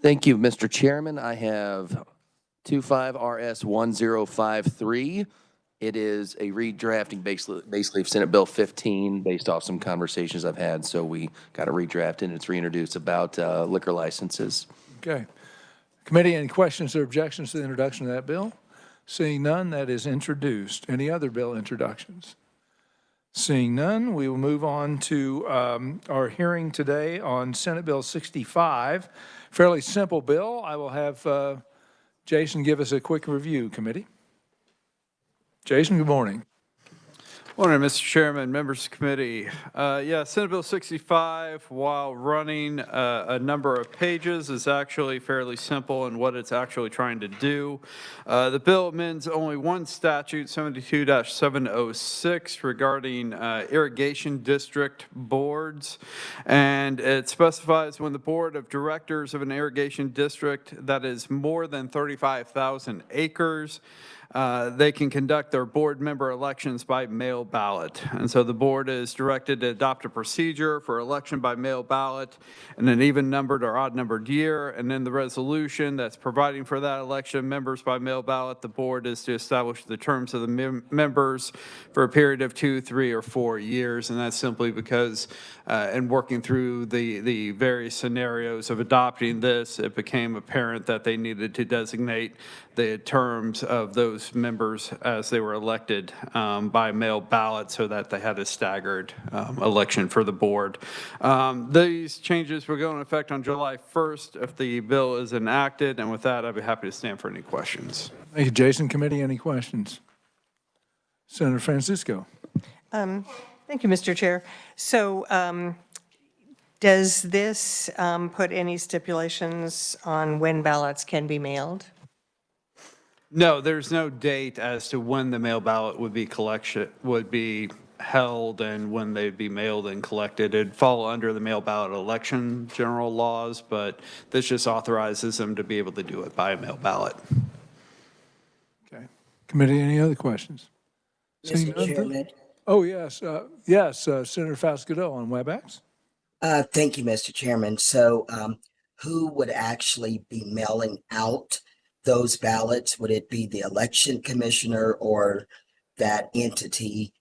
Thank you, Mr. Chairman. I have 25RS1053. It is a redrafting basically of Senate Bill 15 based off some conversations I've had. So we got a redraft and it's reintroduced about liquor licenses. Okay. Committee, any questions or objections to the introduction of that bill? Seeing none, that is introduced. Any other bill introductions? Seeing none, we will move on to our hearing today on Senate Bill 65. Fairly simple bill. I will have Jason give us a quick review, committee. Jason, good morning. Morning, Mr. Chairman, members of the committee. Senate Bill 65, while running a number of pages, is actually fairly simple in what it's actually trying to do. The bill amends only one statute, 72-706, regarding irrigation district boards, and it specifies when the board of directors of an irrigation district that is more than 35,000 acres, they can conduct their board member elections by mail ballot. And so the board is directed to adopt a procedure for election by mail ballot in an even numbered or odd numbered year. And in the resolution that's providing for that election of members by mail ballot, the board is to establish the terms of the members for a period of 2, 3, or 4 years. And that's simply because in working through the various scenarios of adopting this, it became apparent that they needed to designate the terms of those members as they were elected by mail ballot so that they had a staggered election for the board. These changes will go into effect on July 1st if the bill is enacted. And with that, I'd be happy to stand for any questions. Thank you, Jason. Committee, any questions? Senator Francisco. Thank you, Mr. Chair. So does this put any stipulations on when ballots can be mailed? No, there's no date as to when the mail ballot would be held and when they'd be mailed and collected. It'd fall under the mail ballot election general laws, but this just authorizes them to be able to do it by a mail ballot. Okay. Committee, any other questions? Mr. Chairman. Oh, yes. Senator Fascadeau on WebEx. Thank you, Mr. Chairman. So who would actually be mailing out those ballots? Would it be the election commissioner or that entity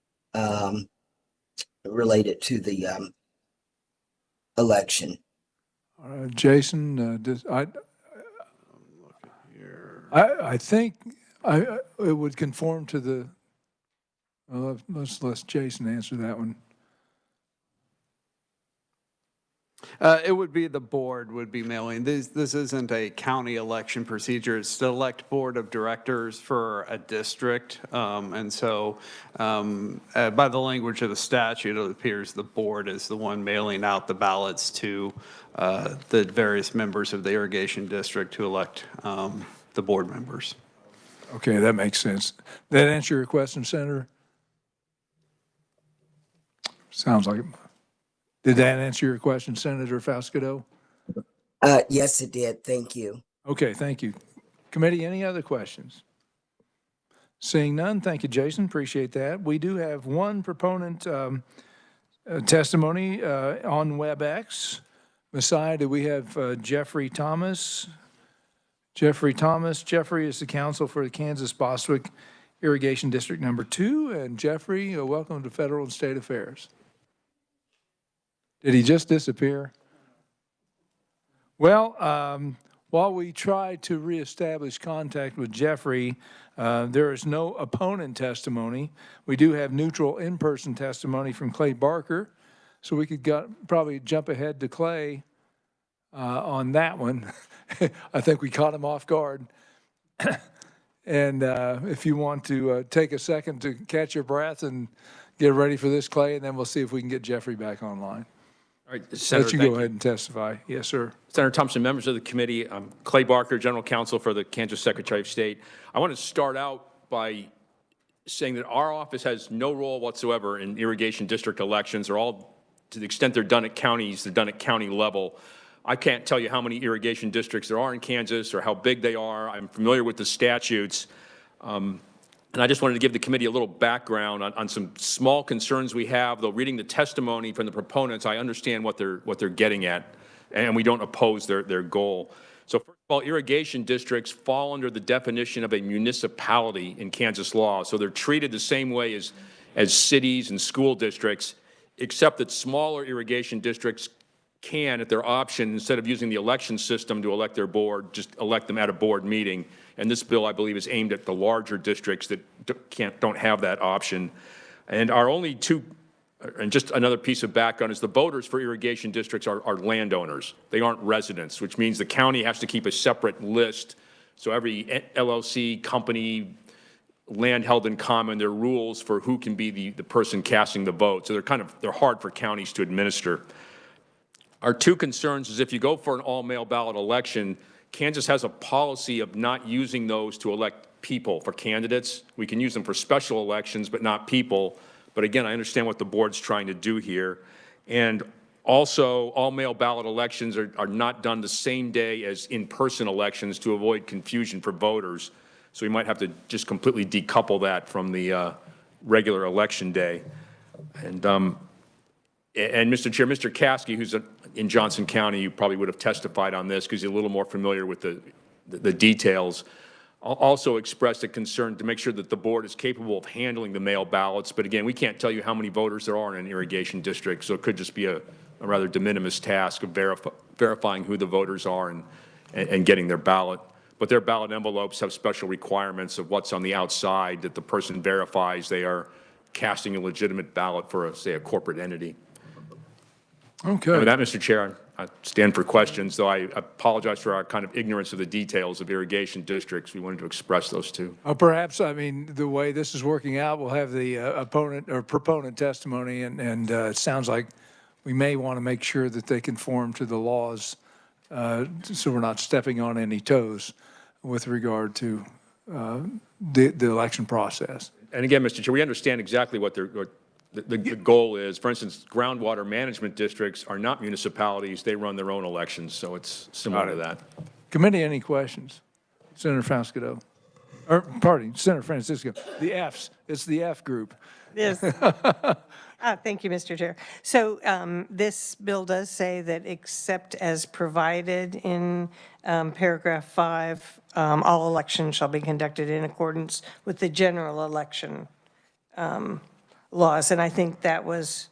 related to the election? Jason, I think it would conform to the, let's let Jason answer that one. It would be the board would be mailing. This isn't a county election procedure. It's to elect board of directors for a district. And so by the language of the statute, it appears the board is the one mailing out the ballots to the various members of the irrigation district to elect the board members. Okay, that makes sense. That answer your question, Senator? Sounds like it. Did that answer your question, Senator Fascadeau? Yes, it did. Thank you. Okay, thank you. Committee, any other questions? Seeing none, thank you, Jason. Appreciate that. We do have one proponent testimony on WebEx. Beside it, we have Jeffrey Thomas. Jeffrey is the counsel for the Kansas Bostwick Irrigation District Number 2. And Jeffrey, welcome to Federal and State Affairs. Did he just disappear? Well, while we try to reestablish contact with Jeffrey, there is no opponent testimony. We do have neutral in-person testimony from Clay Barker, so we could probably jump ahead to Clay on that one. I think we caught him off guard. And if you want to take a second to catch your breath and get ready for this, Clay, and then we'll see if we can get Jeffrey back online. All right, Senator, let you go ahead and testify. Yes, sir. Senator Thompson, members of the committee, I'm Clay Barker, General Counsel for the Kansas Secretary of State. I want to start out by saying that our office has no role whatsoever in irrigation district elections. They're all, to the extent they're done at counties, they're done at county level. I can't tell you how many irrigation districts there are in Kansas or how big they are. I'm familiar with the statutes. And I just wanted to give the committee a little background on some small concerns we have, though reading the testimony from the proponents, I understand what they're getting at. and we don't oppose their goal. So first of all, irrigation districts fall under the definition of a municipality in Kansas law. So they're treated the same way as cities and school districts, except that smaller irrigation districts can, at their option, instead of using the election system to elect their board, just elect them at a board meeting. And this bill, I believe, is aimed at the larger districts that don't have that option. And our only two, and just another piece of background, is the voters for irrigation districts are landowners. They aren't residents, which means the county has to keep a separate list. So every LLC, company, land held in common, there are rules for who can be the person casting the vote. So they're hard for counties to administer. Our two concerns is if you go for an all-mail ballot election, Kansas has a policy of not using those to elect people for candidates. We can use them for special elections, but not people. But again, I understand what the board's trying to do here. And also, all-mail ballot elections are not done the same day as in-person elections to avoid confusion for voters. So we might have to just completely decouple that from the regular election day. And Mr. Chair, Mr. Caskey, who's in Johnson County, you probably would have testified on this because he's a little more familiar with the details, also expressed a concern to make sure that the board is capable of handling the mail ballots. But again, we can't tell you how many voters there are in an irrigation district, so it could just be a rather de minimis task of verifying who the voters are and getting their ballot. But their ballot envelopes have special requirements of what's on the outside that the person verifies they are casting a legitimate ballot for, say, a corporate entity. Okay. And with that, Mr. Chair, I stand for questions, though I apologize for our kind of ignorance of the details of irrigation districts. We wanted to express those too. Perhaps, I mean, the way this is working out, we'll have the opponent or proponent testimony, and it sounds like we may want to make sure that they conform to the laws so we're not stepping on any toes with regard to the election process. And again, Mr. Chair, we understand exactly what the goal is. For instance, groundwater management districts are not municipalities. They run their own elections, so it's similar to that. Committee, any questions? Senator Francisco, or pardon, Senator Francisco. The Fs, it's the F group. Yes. Thank you, Mr. Chair. So this bill does say that except as provided in paragraph 5, all elections shall be conducted in accordance with the general election laws. And I think that was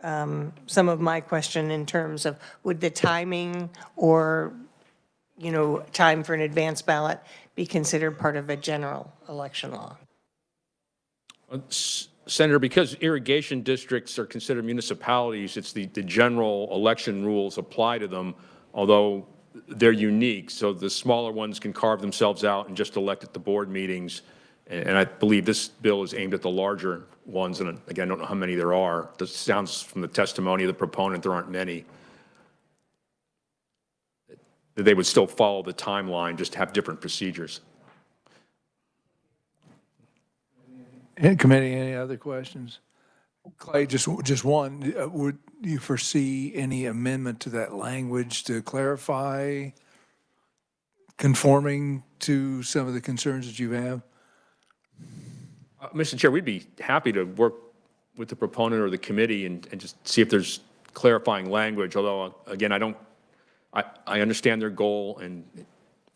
some of my question in terms of would the timing or, you know, time for an advance ballot be considered part of a general election law? Senator, because irrigation districts are considered municipalities, it's the general election rules apply to them, although they're unique. So the smaller ones can carve themselves out and just elect at the board meetings. And I believe this bill is aimed at the larger ones. And again, I don't know how many there are. This sounds from the testimony of the proponent, there aren't many. They would still follow the timeline, just have different procedures. Committee, any other questions? Clay, just one. Would you foresee any amendment to that language to clarify conforming to some of the concerns that you have? Mr. Chair, we'd be happy to work with the proponent or the committee and just see if there's clarifying language, although, again, I understand their goal and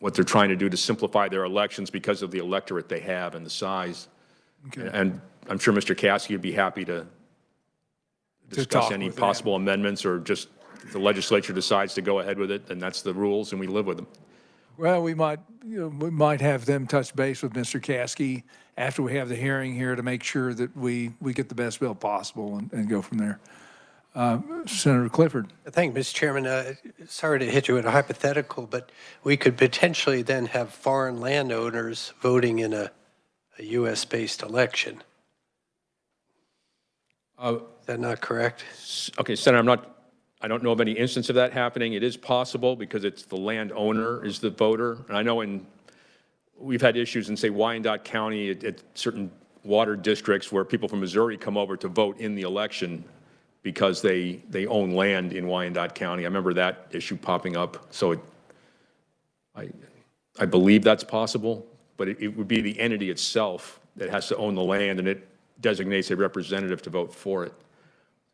what they're trying to do to simplify their elections because of the electorate they have and the size. Okay. And I'm sure Mr. Caskey would be happy to discuss any possible amendments, or just if the legislature decides to go ahead with it, then that's the rules and we live with them. Well, we might have them touch base with Mr. Caskey after we have the hearing here to make sure that we get the best bill possible and go from there. Senator Clifford. Thank you, Mr. Chairman. Sorry to hit you with a hypothetical, but we could potentially then have foreign landowners voting in a U.S.-based election. Is that not correct? Okay, Senator, I don't know of any instance of that happening. It is possible because it's the landowner is the voter. And I know we've had issues in, say, Wyandotte County at certain water districts where people from Missouri come over to vote in the election because they own land in Wyandotte County. I remember that issue popping up. So I believe that's possible, but it would be the entity itself that has to own the land, and it designates a representative to vote for it.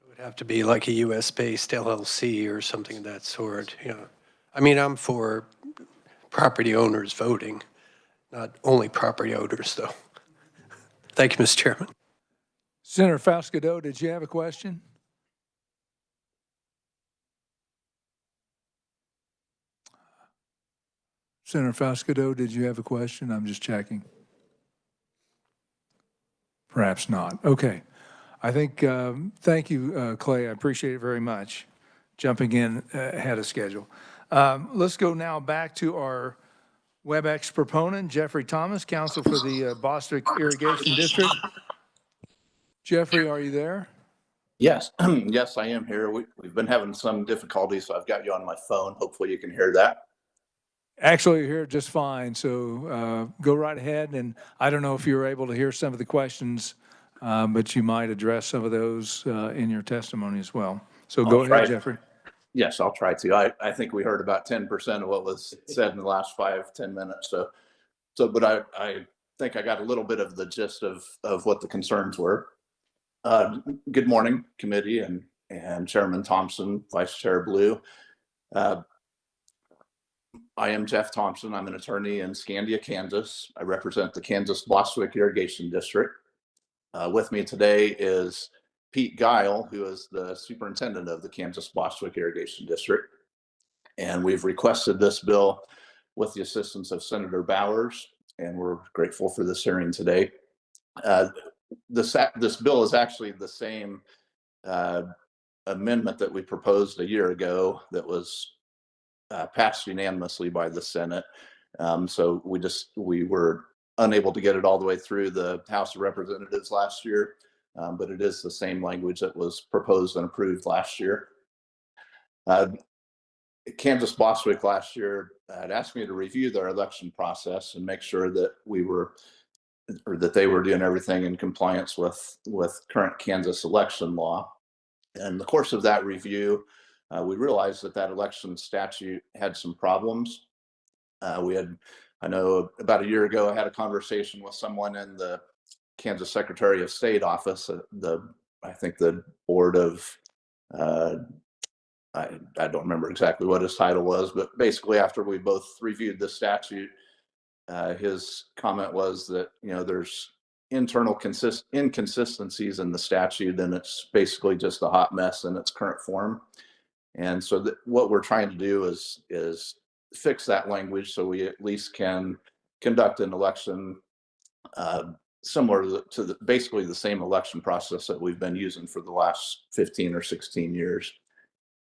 It would would have to be like a US-based LLC or something of that sort, you know. I mean, I'm for property owners voting, not only property owners, though. Thank you, Mr. Chairman. Senator Fascadeau, did you have a question? Senator Fascadeau, did you have a question? I'm just checking. Perhaps not. Okay. I think, thank you, Clay. I appreciate it very much, jumping in ahead of schedule. Let's go now back to our WebEx proponent, Jeffrey Thomas, counsel for the Bostwick Irrigation District. Jeffrey, are you there? Yes, yes, I am here. We've been having some difficulties, so I've got you on my phone. Hopefully you can hear that. Actually, you're here just fine, so go right ahead. And I don't know if you were able to hear some of the questions, but you might address some of those in your testimony as well. So go ahead, Jeffrey. Yes, I'll try to. I think we heard about 10% of what was said in the last 5-10 minutes. But I think I got a little bit of the gist of what the concerns were. Good morning, committee and Chairman Thompson, Vice Chair Blue. I am Jeff Thompson. I'm an attorney in Scandia, Kansas. I represent the Kansas Bostwick Irrigation District. With me today is Pete Guile, who is the superintendent of the Kansas Bostwick Irrigation District. And we've requested this bill with the assistance of Senator Bowers, and we're grateful for this hearing today. This bill is actually the same amendment that we proposed a year ago that was passed unanimously by the Senate. So we were unable to get it all the way through the House of Representatives last year, but it is the same language that was proposed and approved last year. Kansas Bostwick last year had asked me to review their election process and make sure that that they were doing everything in compliance with current Kansas election law. And in the course of that review, we realized that election statute had some problems. I know about a year ago, I had a conversation with someone in the Kansas Secretary of State office, I think the board of, I don't remember exactly what his title was, but basically after we both reviewed the statute, his comment was that, there's internal inconsistencies in the statute, and it's basically just a hot mess in its current form. And so what we're trying to do is fix that language so we at least can conduct an election similar to basically the same election process that we've been using for the last 15 or 16 years.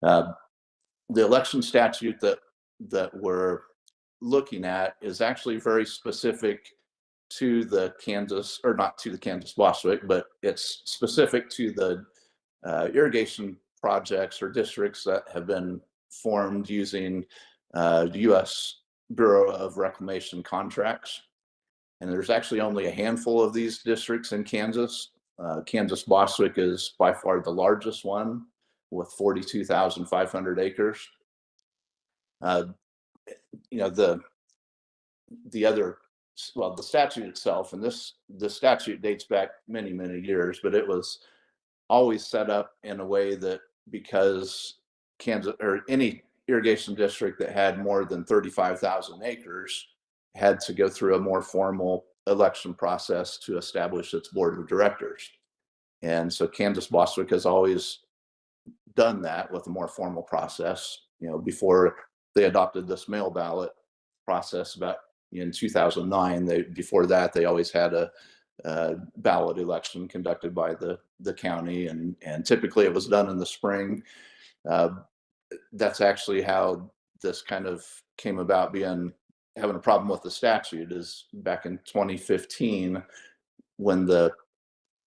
The election statute that we're looking at is actually very specific to the Kansas, or not to the Kansas Bostwick, but it's specific to the irrigation projects or districts that have been formed using the U.S. Bureau of Reclamation contracts. And there's actually only a handful of these districts in Kansas. Kansas Bostwick is by far the largest one with 42,500 acres. The statute itself, and the statute dates back many, many years, but it was always set up in a way that because Kansas or any irrigation district that had more than 35,000 acres had to go through a more formal election process to establish its board of directors. And so Kansas Bostwick has always done that with a more formal process. Before they adopted this mail ballot process about in 2009, before that they always had a ballot election conducted by the county, and typically it was done in the spring. That's actually how this kind of came about having a problem with the statute is back in 2015 when the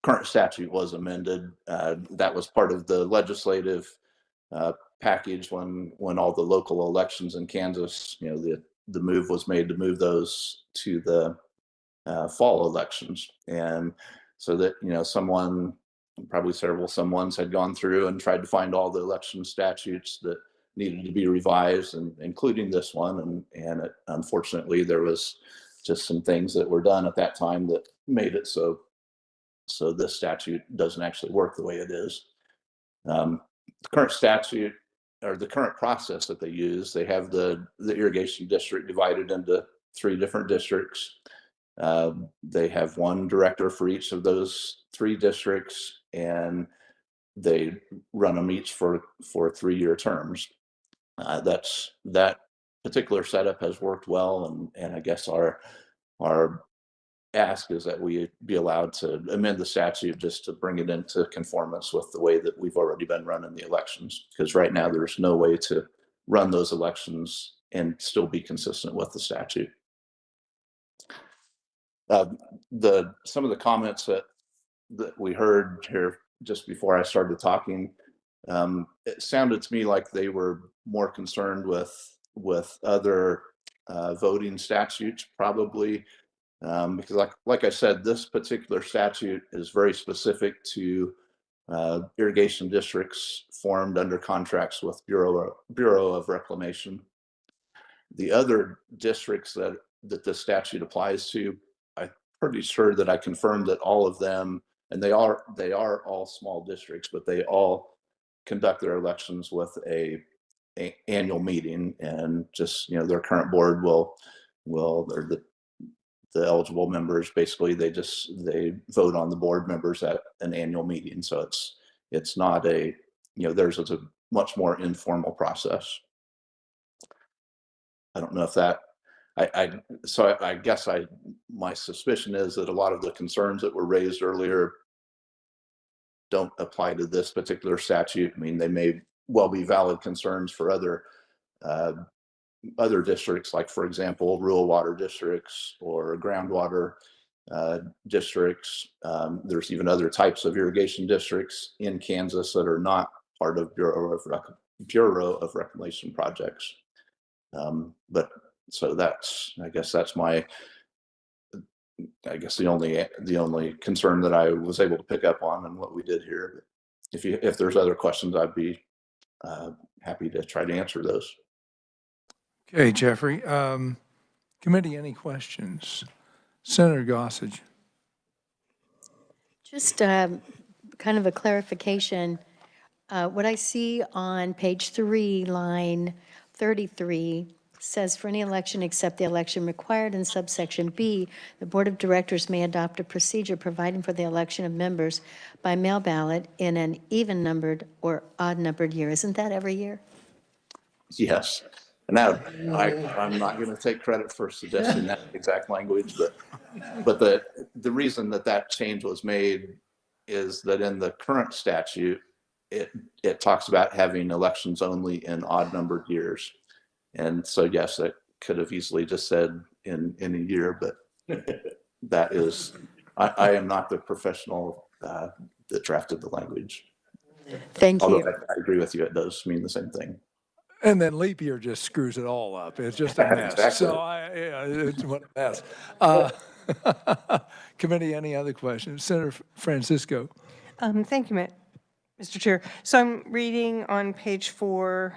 current statute was amended. That was part of the legislative package when all the local elections in Kansas, the move was made to move those to the fall elections. And so that, probably several someones had gone through and tried to find all the election statutes that needed to be revised, and including this one. And unfortunately, there was just some things that were done at that time that made it so this statute doesn't actually work the way it is. The current statute or the current process that they use, they have the irrigation district divided into 3 different districts. They have one director for each of those 3 districts, and they run them each for 3-year terms. That particular setup has worked well, and I guess our ask is that we be allowed to amend the statute just to bring it into conformance with the way that we've already been running the elections. Because right now there's no way to run those elections and still be consistent with the statute. Some of the comments that we heard here just before I started talking, it sounded to me like they were more concerned with other voting statutes, probably. Because like I said, this particular statute is very specific to irrigation districts formed under contracts with Bureau of Reclamation. The other districts that the statute applies to, I'm pretty sure that I confirmed that all of them, and they are all small districts, but they all conduct their elections with a annual meeting, and just, you know, their current board will or the eligible members, basically they vote on the board members at an annual meeting. So it's not a, you know, there's a much more informal process. I don't know if that, so I guess my suspicion is that a lot of the concerns that were raised earlier don't apply to this particular statute. I mean, they may well be valid concerns for other districts, like, for example, rural water districts or groundwater districts. There's even other types of irrigation districts in Kansas that are not part of Bureau of Reclamation projects. But so I guess the only concern that I was able to pick up on and what we did here. If there's other questions, I'd be happy to try to answer those. Okay, Jeffrey. Committee, any questions? Senator Gossage. Just kind of a clarification. What I see on page 3, line 33, says for any election except the election required in subsection B, the Board of Directors may adopt a procedure providing for the election of members by mail ballot in an even-numbered or odd-numbered year. Isn't that every year? Yes. And now I'm not going to take credit for suggesting that exact language, but the reason that change was made is that in the current statute, it talks about having elections only in odd numbered years. And so, yes, it could have easily just said in a year, but that is, I am not the professional that drafted the language. Thank you. Although I agree with you, it does mean the same thing. And then leap year just screws it all up. It's just a mess. Exactly. So it's what a mess. Committee, any other questions? Senator Francisco. Thank you, Mr. Chair. So I'm reading on page 4,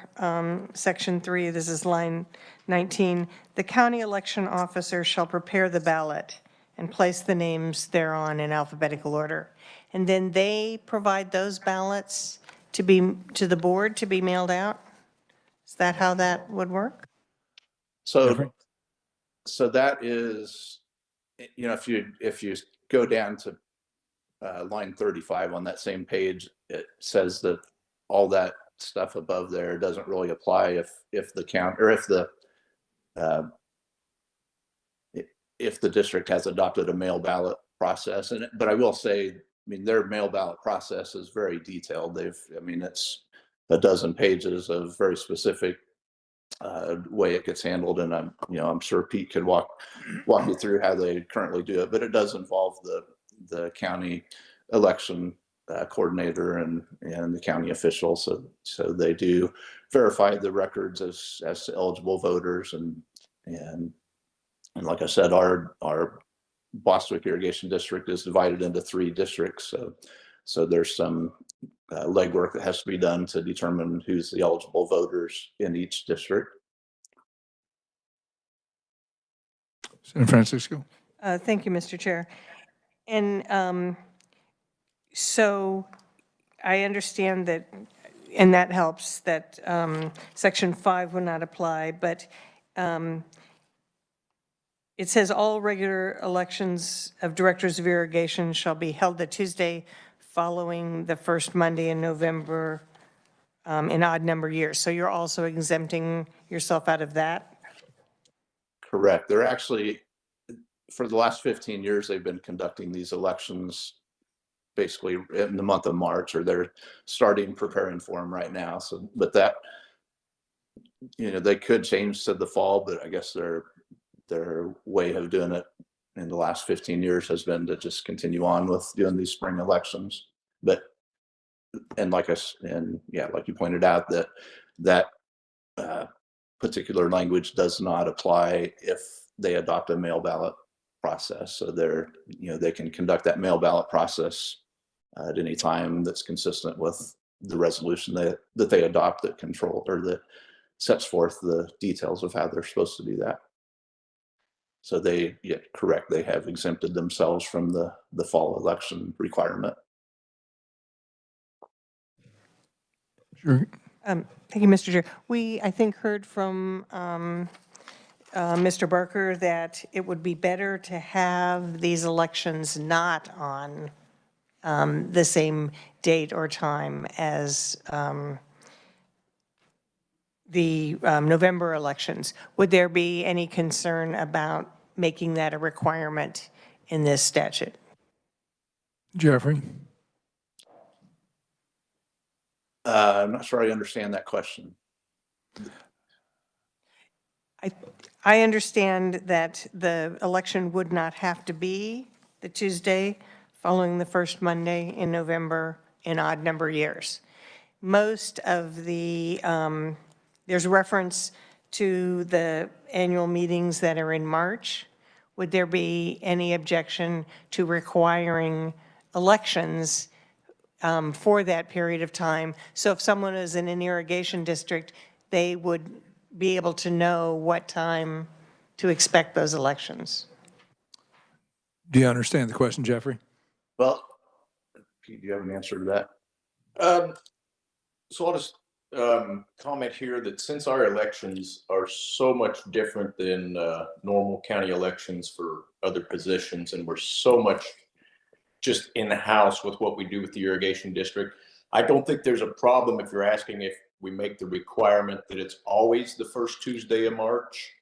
section 3, this is line 19. The county election officer shall prepare the ballot and place the names thereon in alphabetical order. And then they provide those ballots to the board to be mailed out? Is that how that would work? So that is, you know, if you go down to line 35 on that same page, it says that all that stuff above there doesn't really apply if the count or if the district has adopted a mail ballot process. But I will say, I mean, their mail ballot process is very detailed. It's a dozen pages of very specific way it gets handled, and I'm sure Pete could walk you through how they currently do it. But it does involve the county election coordinator and the county officials. So they do verify the records as to eligible voters, and like I said, our Bostwick Irrigation District is divided into 3 districts. So there's some legwork that has to be done to determine who's the eligible voters in each district. Senator Francisco. Thank you, Mr. Chair. And so I understand that, and that helps, that Section 5 would not apply, but it says all regular elections of directors of irrigation shall be held the Tuesday following the first Monday in November in odd number years. So you're also exempting yourself out of that? Correct. They're actually, for the last 15 years, they've been conducting these elections basically in the month of March, or they're starting preparing for them right now. So, but that, they could change to the fall, but I guess their way of doing it in the last 15 years has been to just continue on with doing these spring elections. But, and like like you pointed out, that particular language does not apply if they adopt a mail ballot process. So they can conduct that mail ballot process at any time that's consistent with the resolution that they adopt that control or that sets forth the details of how they're supposed to do that. So correct, they have exempted themselves from the fall election requirement. Sure. Thank you, Mr. Chair. We, I think, heard from Mr. Barker that it would be better to have these elections not on the same date or time as the November elections. Would there be any concern about making that a requirement in this statute? Jeffrey? I'm not sure I understand that question. I understand that the election would not have to be the Tuesday following the first Monday in November in odd number years. Most of the, there's reference to the annual meetings that are in March. Would there be any objection to requiring elections for that period of time? So if someone is in an irrigation district, they would be able to know what time to expect those elections. Do you understand the question, Jeffrey? Well, Pete, do you have an answer to that? So I'll just comment here that since our elections are so much different than normal county elections for other positions, and we're so much just in-house with what we do with the irrigation district, I don't think there's a problem if you're asking if we make the requirement that it's always the first Tuesday in March,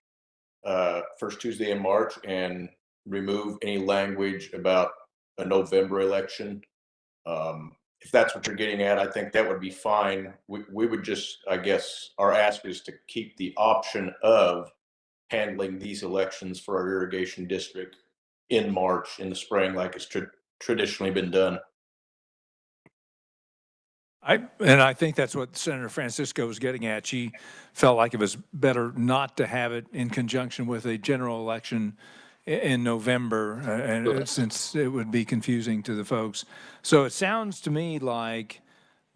and remove any language about a November election. If that's what you're getting at, I think that would be fine. We would just, I guess, our ask is to keep the option of handling these elections for our irrigation district in March, in the spring, like it's traditionally been done. I think that's what Senator Francisco was getting at. She felt like it was better not to have it in conjunction with a general election in November, and since it would be confusing to the folks. So it sounds to me like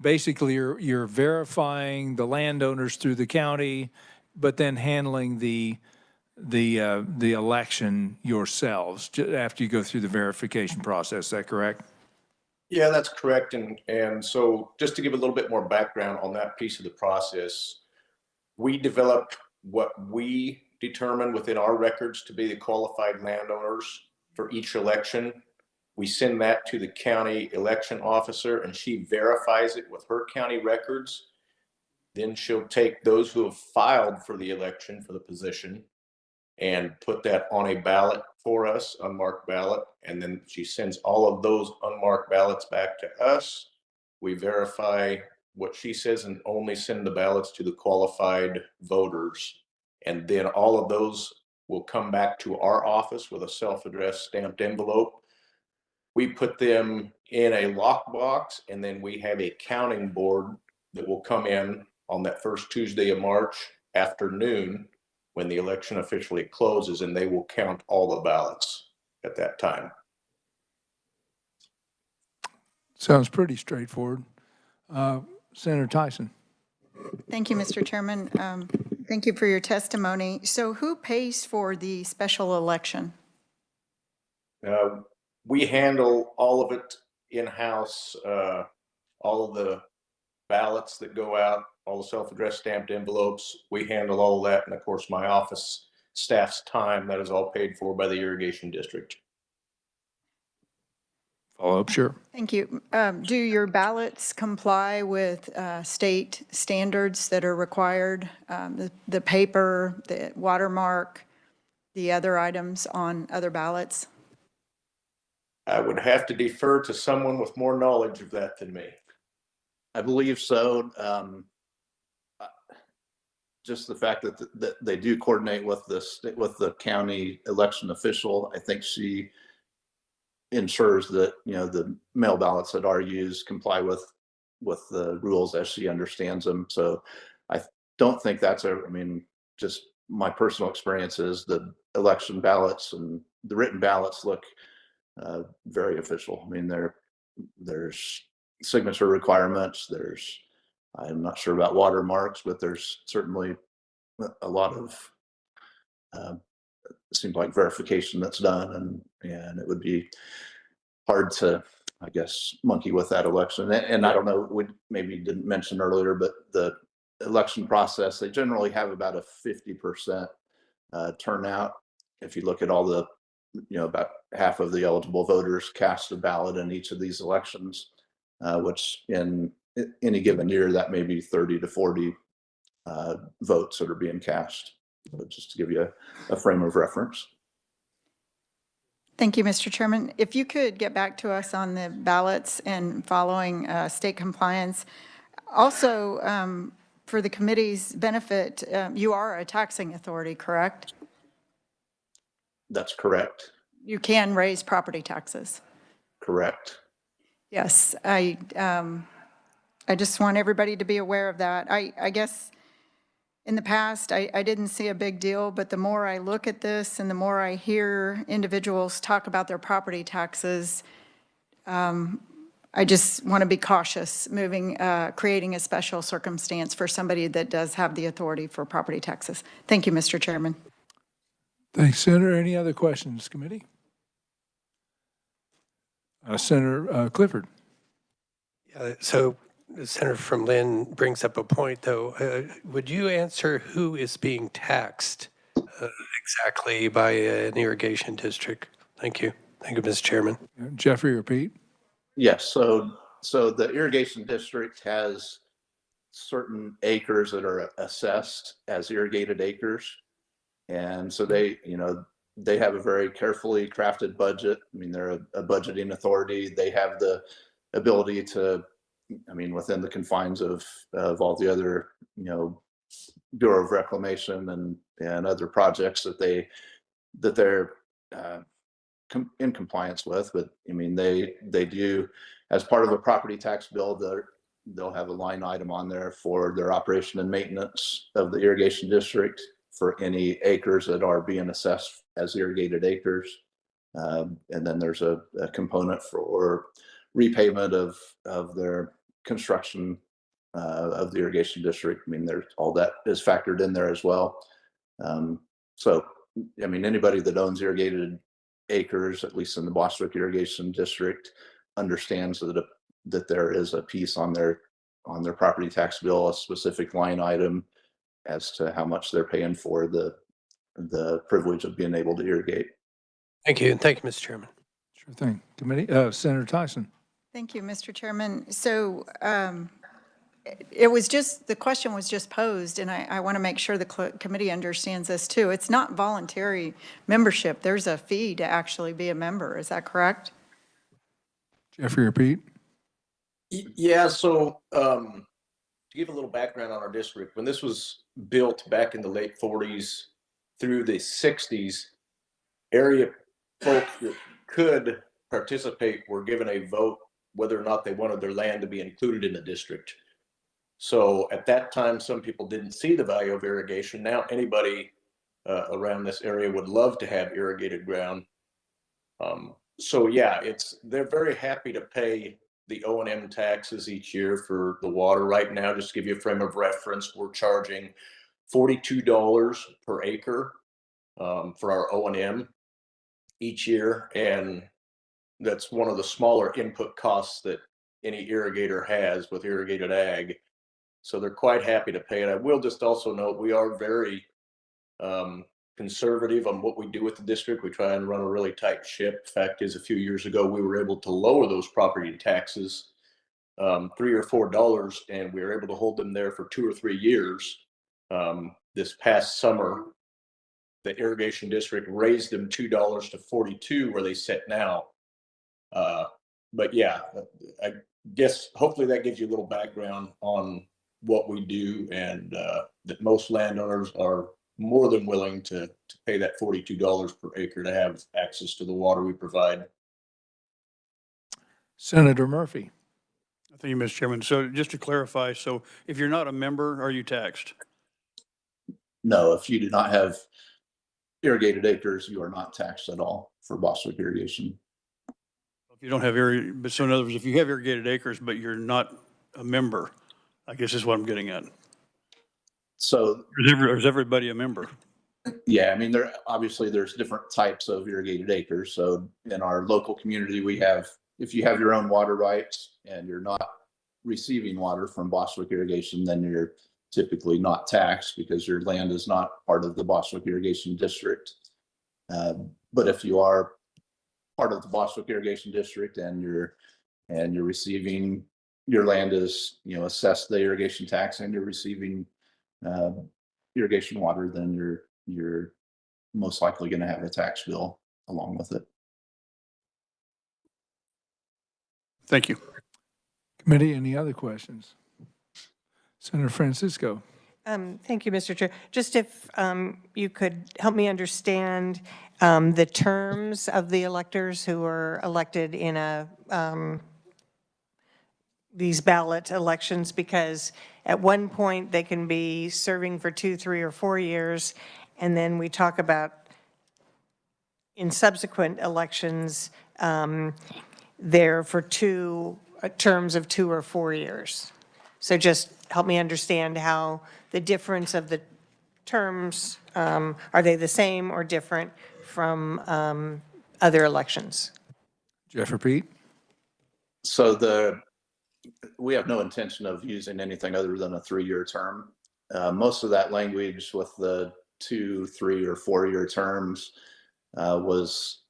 basically you're verifying the landowners through the county, but then handling the election yourselves after you go through the verification process. Is that correct? Yeah, that's correct. And so just to give a little bit more background on that piece of the process, we developed what we determine within our records to be the qualified landowners for each election. We send that to the county election officer, and she verifies it with her county records. Then she'll take those who have filed for the election for the position and put that on a ballot for us, unmarked ballot. And then she sends all of those unmarked ballots back to us. We verify what she says and only send the ballots to the qualified voters. And then all of those will come back to our office with a self-addressed stamped envelope. We put them in a lockbox, and then we have a counting board that will come in on that first Tuesday of March afternoon when the election officially closes, and they will count all the ballots at that time. Sounds pretty straightforward. Senator Tyson. Thank you, Mr. Chairman. Thank you for your testimony. So who pays for the special election? We handle all of it in-house all of the ballots that go out, all the self-addressed stamped envelopes. We handle all of that. And of course, my office staff's time, that is all paid for by the irrigation district. Follow up, sure. Thank you. Do your ballots comply with state standards that are required? The paper, the watermark, the other items on other ballots? I would have to defer to someone with more knowledge of that than me. I believe so. Just the fact that they do coordinate with the county election official, I think she ensures that, you know, the mail ballots that are used comply with the rules as she understands them. So I don't think that's I mean, just my personal experience is the election ballots and the written ballots look very official. I mean, there's signature requirements. I'm not sure about watermarks, but there's certainly a lot of it seems like verification that's done, and it would be hard to, I guess, monkey with that election. And I don't know, we maybe didn't mention earlier, but the election process, they generally have about a 50% turnout. If you look at all the, you know, about half of the eligible voters cast a ballot in each of these elections, which in any given year, that may be 30 to 40 votes that are being cast. So just to give you a frame of reference. Thank you, Mr. Chairman. If you could get back to us on the ballots and following state compliance. Also, for the committee's benefit, you are a taxing authority, correct? That's correct. You can raise property taxes. Correct. Yes, I just want everybody to be aware of that. I guess in the past, I didn't see a big deal, but the more I look at this and the more I hear individuals talk about their property taxes, I just want to be cautious creating a special circumstance for somebody that does have the authority for property taxes. Thank you, Mr. Chairman. Thanks, Senator. Any other questions, committee? Senator Clifford. So the senator from Lynn brings up a point, though. Would you answer who is being taxed exactly by an irrigation district? Thank you. Thank you, Mr. Chairman. Jeffrey or Pete? Yes. So the irrigation district has certain acres that are assessed as irrigated acres. And so they, you know, they have a very carefully crafted budget. I mean, they're a budgeting authority. They have the ability to, I mean, within the confines of all the other, you know, Bureau of Reclamation and other projects that they're in compliance with. But I mean, they do, as part of a property tax bill, they'll have a line item on there for their operation and maintenance of the irrigation district for any acres that are being assessed as irrigated acres. And then there's a component for repayment of their construction of the irrigation district. I mean, there's all that is factored in there as well. So, I mean, anybody that owns irrigated acres, at least in the Bostwick irrigation district, understands that there is a piece on their property tax bill, a specific line item as to how much they're paying for the privilege of being able to irrigate. Thank you. And thank you, Mr. Chairman. Sure thing. Committee, Senator Tyson. Thank you, Mr. Chairman. So the question was just posed, and I want to make sure the committee understands this too. It's not voluntary membership. There's a fee to actually be a member. Is that correct? Jeffrey or Pete? Yeah, so to give a little background on our district, when this was built back in the late 40s through the 60s, area folks that could participate were given a vote whether or not they wanted their land to be included in the district. So at that time, some people didn't see the value of irrigation. Now anybody around this area would love to have irrigated ground. So yeah, they're very happy to pay the O&M taxes each year for the water. Right now, just to give you a frame of reference, we're charging $42 per acre for our O&M each year. And that's one of the smaller input costs that any irrigator has with irrigated ag. So they're quite happy to pay it. I will just also note, we are very conservative on what we do with the district. We try and run a really tight ship. Fact is, a few years ago, we were able to lower those property taxes $3 or $4, and we were able to hold them there for 2 or 3 years. This past summer, the irrigation district raised them $2 to 42 where they sit now. But yeah, I guess hopefully that gives you a little background on what we do, and that most landowners are more than willing to pay that $42 per acre to have access to the water we provide. Senator Murphy. Thank you, Mr. Chairman. So just to clarify, so if you're not a member, are you taxed? No, if you do not have irrigated acres, you are not taxed at all for Bostwick irrigation. If you don't have but so in other words, if you have irrigated acres, but you're not a member, I guess is what I'm getting at. So Is everybody a member? yeah, I mean, obviously there's different types of irrigated acres. So in our local community, we have, if you have your own water rights and you're not receiving water from Bostwick irrigation, then you're typically not taxed because your land is not part of the Bostwick irrigation district. But if you are part of the Bostwick irrigation district and you're receiving, your land is, assessed the irrigation tax and you're receiving irrigation water, then you're most likely going to have a tax bill along with it. Thank you. Committee, any other questions? Senator Francisco. Thank you, Mr. Chair. Just if you could help me understand the terms of the electors who are elected in these ballot elections, because at one point they can be serving for 2, 3, or 4 years, and then we talk about in subsequent elections they're for terms of 2 or 4 years. So just help me understand how the difference of the terms, are they the same or different from other elections? Jeffrey Pete. So we have no intention of using anything other than a 3-year term. Most of that language with the 2, 3, or 4-year terms was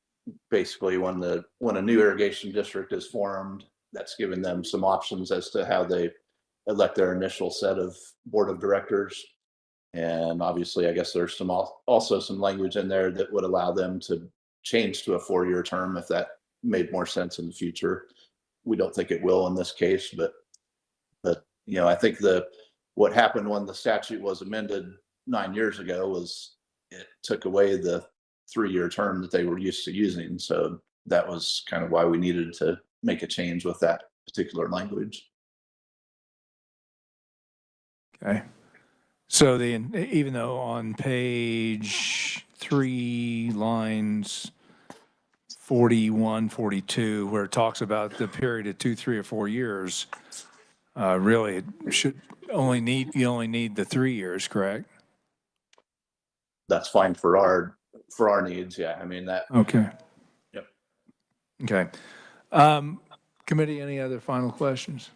basically when a new irrigation district is formed, that's given them some options as to how they elect their initial set of board of directors. And obviously, I guess there's also some language in there that would allow them to change to a 4-year term if that made more sense in the future. We don't think it will in this case, but I think what happened when the statute was amended 9 years ago was it took away the 3-year term that they were used to using. So that was kind of why we needed to make a change with that particular language. Okay. So even though on page 3, lines 41, 42, where it talks about the period of 2, 3, or 4 years, really it should you only need the 3 years, correct? That's fine for our needs. Yeah, I mean that. Okay. Yep. Okay. Committee, any other final questions?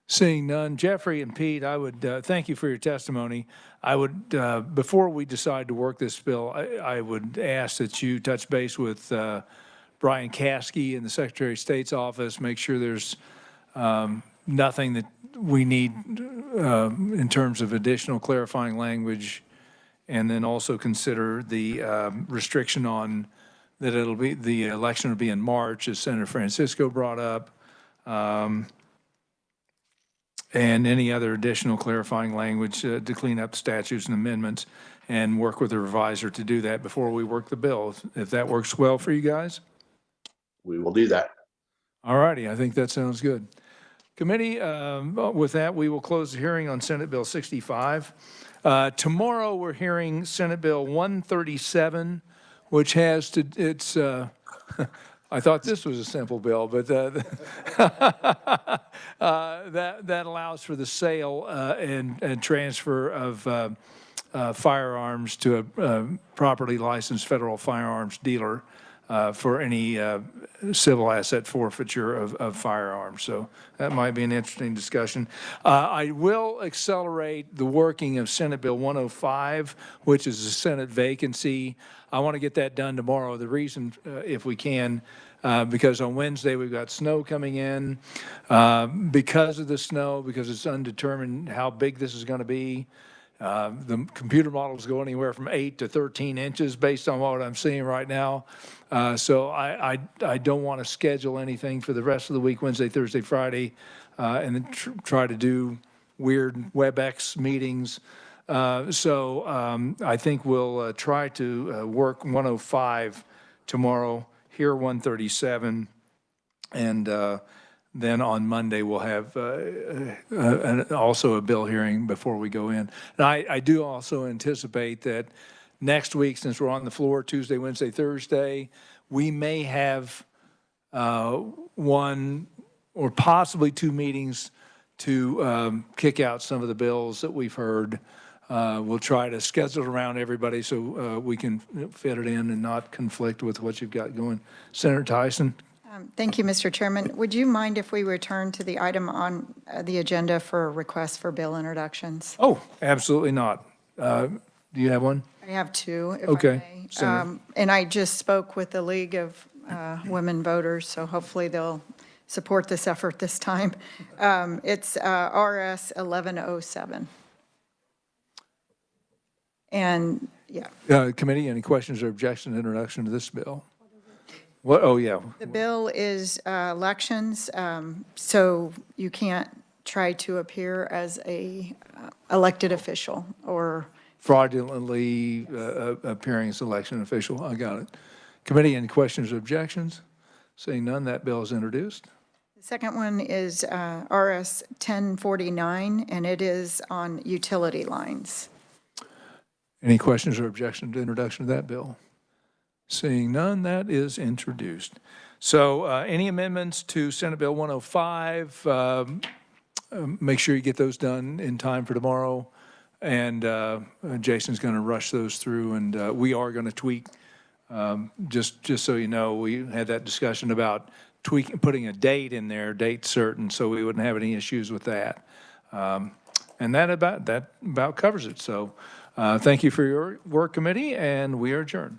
Seeing none, Jeffrey and Pete, I would thank you for your testimony. I would, before we decide to work this bill, I would ask that you touch base with Brian Caskey in the Secretary of State's office, make sure there's nothing that we need in terms of additional clarifying language, and then also consider the restriction on that the election will be in March, as Senator Francisco brought up. And any other additional clarifying language to clean up statutes and amendments, and work with the revisor to do that before we work the bill. If that works well for you guys? We will do that. All righty, I think that sounds good. Committee, with that, we will close the hearing on Senate Bill 65. Tomorrow, we're hearing Senate Bill 137, which has to, I thought this was a simple bill, but that allows for the sale and transfer of firearms to a properly licensed federal firearms dealer. for any civil asset forfeiture of firearms. So that might be an interesting discussion. I will accelerate the working of Senate Bill 105, which is a Senate vacancy. I want to get that done tomorrow. The reason, if we can, because on Wednesday we've got snow coming in. Because of the snow, because it's undetermined how big this is going to be, the computer models go anywhere from 8 to 13 inches based on what I'm seeing right now. So I don't want to schedule anything for the rest of the week, Wednesday, Thursday, Friday, and then try to do weird WebEx meetings. So I think we'll try to work 105 tomorrow, here 137, and then on Monday, we'll have also a bill hearing before we go in. And I do also anticipate that next week, since we're on the floor Tuesday, Wednesday, Thursday, we may have one or possibly two meetings to kick out some of the bills that we've heard. We'll try to schedule it around everybody so we can fit it in and not conflict with what you've got going. Senator Tyson? Thank you, Mr. Chairman. Would you mind if we return to the item on the agenda for requests for bill introductions? Oh, absolutely not. Do you have one? I have two, if Okay, I may. Senator. And I just spoke with the League of Women Voters, so hopefully they'll support this effort this time. It's RS 1107. And, yeah. Committee, any questions or objections to introduction to this bill? What, oh, yeah. The bill is elections, so you can't try to appear as a elected official or. Fraudulently appearing as election official. I got it. Committee, any questions or objections? Seeing none, that bill is introduced. The second one is RS 1049, and it is on utility lines. Any questions or objections to introduction of that bill? Seeing none, that is introduced. So any amendments to Senate Bill 105, make sure you get those done in time for tomorrow. And Jason's going to rush those through, and we are going to tweak, just so you know, we had that discussion about putting a date in there, date certain, so we wouldn't have any issues with that. And that about covers it. So thank you for your work, committee, and we are adjourned.